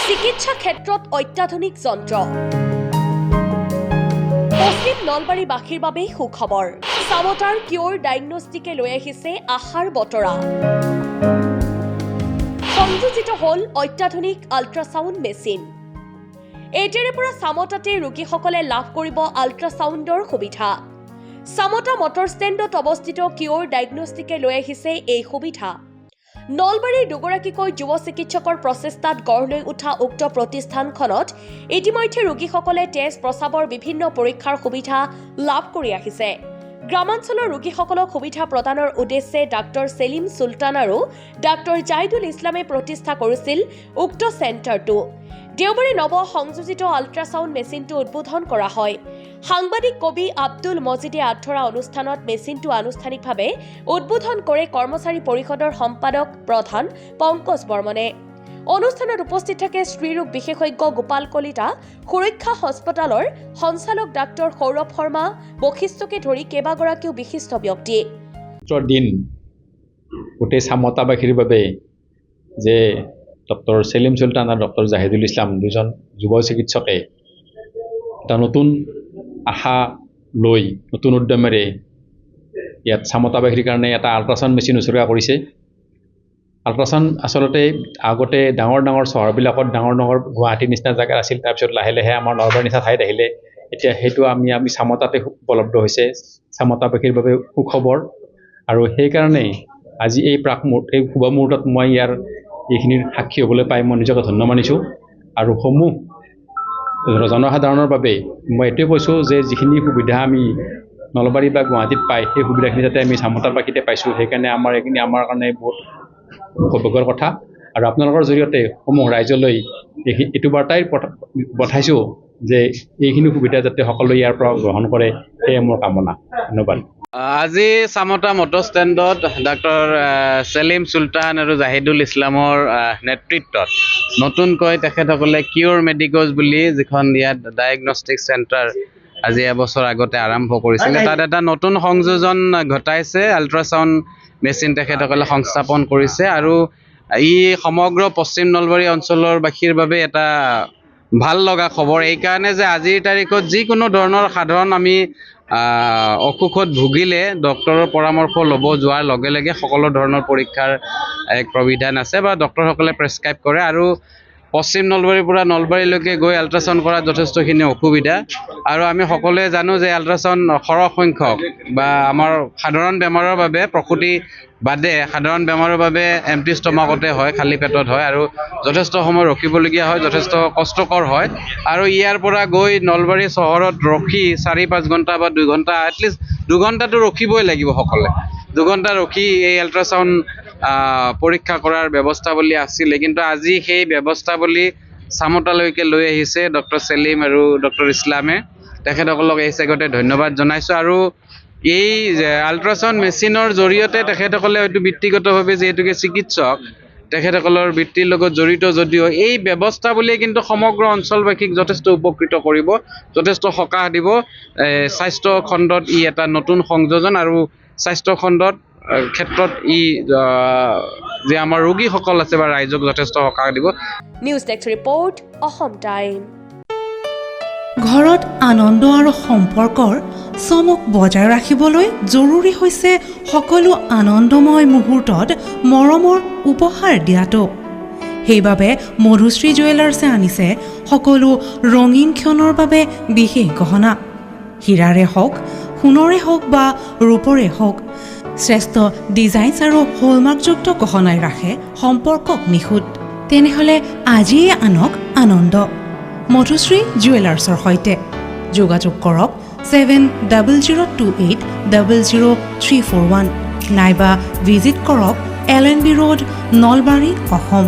চিকিৎসা ক্ষেত্ৰত অত্যাধুনিক যন্ত্ৰ পশ্চিম নলবাৰীবাসীৰ বাবে সুখবৰ চামতাৰ কিউৰ ডায়েগনষ্টিকে লৈ আহিছে আশাৰ বতৰা সংযোজিত হল অত্যাধুনিক আল্ট্ৰাসাউণ্ড মেচিন এতিয়াৰে পৰা চামতাতে ৰোগীসকলে লাভ কৰিব আল্ট্ৰাসাউণ্ডৰ সুবিধা চামতা মটৰ ষ্টেণ্ডত অৱস্থিত কিউৰ ডায়েগনষ্টিকে লৈ আহিছে এই সুবিধা নলবাৰীৰ দুগৰাকীকৈ যুৱ চিকিৎসকৰ প্ৰচেষ্টাত গঢ় লৈ উঠা উক্ত প্ৰতিষ্ঠানখনত ইতিমধ্যে ৰোগীসকলে তেজ প্ৰস্ৰাৱৰ বিভিন্ন পৰীক্ষাৰ সুবিধা লাভ কৰি আহিছে গ্ৰামাঞ্চলৰ ৰোগীসকলক সুবিধা প্ৰদানৰ উদ্দেশ্যে ডাক্তৰ সেলিম সুলতান আৰু ডাক্তৰ জাইদুল ইছলামে প্ৰতিষ্ঠা কৰিছিল উক্ত চেণ্টাৰটো দেওবাৰে নৱ সংযোজিত আল্ট্ৰাসাউণ্ড মেচিনটো উদ্বোধন কৰা হয় সাংবাদিক কবি আব্দুল মজিদে আঠৰা অনুষ্ঠানত মেচিনটো আনুষ্ঠানিকভাৱে উদ্বোধন কৰে কৰ্মচাৰী পৰিষদৰ সম্পাদক প্ৰধান পংকজ বৰ্মনে অনুষ্ঠানত উপস্থিত থাকে স্ত্ৰীৰোগ বিশেষজ্ঞ গোপাল কলিতা সুৰক্ষা হস্পিটালৰ সঞ্চালক ডাক্তৰ সৌৰভ শৰ্মা বশিষ্ঠকে ধৰি কেইবাগৰাকীও বিশিষ্ট ব্যক্তি দিন গোটেই চামতাবাসীৰ বাবে যে ডক্টৰ সেলিম সুলতান আৰু ডক্টৰ জাহিদুল ইছলাম দুজন যুৱ চিকিৎসকে এটা নতুন আশা লৈ নতুন উদ্যমেৰে ইয়াত চামতাবাসীৰ কাৰণে এটা আল্ট্ৰাসাউণ্ড মেচিন উচৰ্গা কৰিছে আল্ট্ৰাসাউণ্ড আচলতে আগতে ডাঙৰ ডাঙৰ চহৰবিলাকত ডাঙৰ ডাঙৰ গুৱাহাটীৰ নিচিনা জেগা আছিল তাৰপিছত লাহে লাহে আমাৰ নলবাৰীৰ নিচিনা ঠাইত আহিলে এতিয়া সেইটো আমি চামতাতে উপলব্ধ হৈছে চামতাবাসীৰ বাবে সুখবৰ আৰু সেইকাৰণে আজি এই শুভ মুহূৰ্তত মই ইয়াৰ এইখিনিৰ সাক্ষী হ'বলৈ পাই মই নিজকে ধন্য মানিছোঁ আৰু সমূহ জনসাধাৰণৰ বাবে মই এইটোৱে কৈছোঁ যে যিখিনি সুবিধা আমি নলবাৰী বা গুৱাহাটীত পাই সেই সুবিধাখিনি যাতে আমি চামতাবাসীতে পাইছোঁ সেইকাৰণে এইখিনি আমাৰ কাৰণে বহুত সৌভাগ্যৰ কথা আৰু আপোনালোকৰ জৰিয়তে সমূহ ৰাইজলৈ এইটো বাৰ্তাই পঠাইছোঁ যে এইখিনি সুবিধা যাতে সকলোৱে ইয়াৰ পৰা গ্ৰহণ কৰে সেয়ে মোৰ কামনা ধন্যবাদ আজি চামতা মটৰ ষ্টেণ্ডত ডাক্তৰ সেলিম সুলতান আৰু জাহিদুল ইছলামৰ নেতৃত্বত নতুনকৈ তেখেতসকলে কিউৰ মেডিকোজ বুলি যিখন ইয়াত ডায়েগনষ্টিক চেণ্টাৰ আজি এবছৰ আগতে আৰম্ভ কৰিছিলে তাত এটা নতুন সংযোজন ঘটাইছে আল্ট্ৰাসাউণ্ড মেচিন তেখেতসকলে সংস্থাপন কৰিছে আৰু ই সমগ্ৰ পশ্চিম নলবাৰী অঞ্চলৰ বাসীৰ বাবে এটা ভাল লগা খবৰ এইকাৰণে যে আজিৰ তাৰিখত যিকোনো ধৰণৰ সাধাৰণ আমি অসুখত ভুগিলে ডক্টৰৰ পৰামৰ্শ ল'ব যোৱাৰ লগে লগে সকলো ধৰণৰ পৰীক্ষাৰ এক প্ৰবিধান আছে বা ডক্টৰসকলে প্ৰেছক্ৰাইব কৰে আৰু পশ্চিম নলবাৰীৰ পৰা নলবাৰীলৈকে গৈ আল্ট্ৰাসাউণ্ড কৰাত যথেষ্টখিনি অসুবিধা আৰু আমি সকলোৱে জানো যে আল্ট্ৰাসাউণ্ড সৰহ সংখ্যক বা আমাৰ সাধাৰণ বেমাৰৰ বাবে প্ৰসূতি বাদে সাধাৰণ বেমাৰৰ বাবে এমটি ষ্টমাকতে হয় খালী পেটত হয় আৰু যথেষ্ট সময় ৰখিবলগীয়া হয় যথেষ্ট কষ্টকৰ হয় আৰু ইয়াৰ পৰা গৈ নলবাৰী চহৰত ৰখি 4-5 ঘণ্টা বা 2 ঘণ্টা এটলিষ্ট 2 ঘণ্টাটো ৰখিবই লাগিব সকলে 2 ঘণ্টা ৰখি এই আল্ট্ৰাসাউণ্ড পৰীক্ষা কৰাৰ ব্যৱস্থাৱলী আছিলে কিন্তু আজি সেই ব্যৱস্থাৱলী চামতালৈকে লৈ আহিছে ডক্টৰ সেলিম আৰু ডক্টৰ ইছলামে তেখেতসকলক এই চেগতে ধন্যবাদ জনাইছোঁ আৰু এই আল্ট্ৰাসাউণ্ড মেচিনৰ জৰিয়তে তেখেতসকলে হয়তো বৃত্তিগতভাৱে যিহেতুকে চিকিৎসক তেখেতসকলৰ বৃত্তিৰ লগত জড়িত যদিও এই ব্যৱস্থাৱলীয়ে কিন্তু সমগ্ৰ অঞ্চলবাসীক যথেষ্ট উপকৃত কৰিব যথেষ্ট সকাহ দিব স্বাস্থ্য খণ্ডত ই এটা নতুন সংযোজন আৰু স্বাস্থ্য খণ্ডত ক্ষেত্ৰত ই যে আমাৰ ৰোগীসকল আছে বা ৰাইজক যথেষ্ট সকাহ দিব news desk report Assam time ঘৰত আনন্দ আৰু সম্পৰ্কৰ চমক বজাই ৰাখিবলৈ জৰুৰী হৈছে সকলো আনন্দময় মুহূৰ্তত মৰমৰ উপহাৰ দিয়াটো সেইবাবে মধুশ্ৰী জুৱেলাৰ্ছে আনিছে সকলো ৰঙীন ক্ষণৰ বাবে বিশেষ গহনা হীৰাৰে হওক সোণৰে হওক বা ৰূপৰে হওক শ্ৰেষ্ঠ ডিজাইনছ আৰু হলমাৰ্কযুক্ত গহনাই ৰাখে সম্পৰ্কক নিখুঁত তেনেহ'লে আজিয়ে আনক আনন্দ মধুশ্ৰী জুৱেলাৰ্ছৰ সৈতে যোগাযোগ কৰক 7028000341 নাইবা ভিজিট কৰক LNB ৰোড নলবাৰী অসম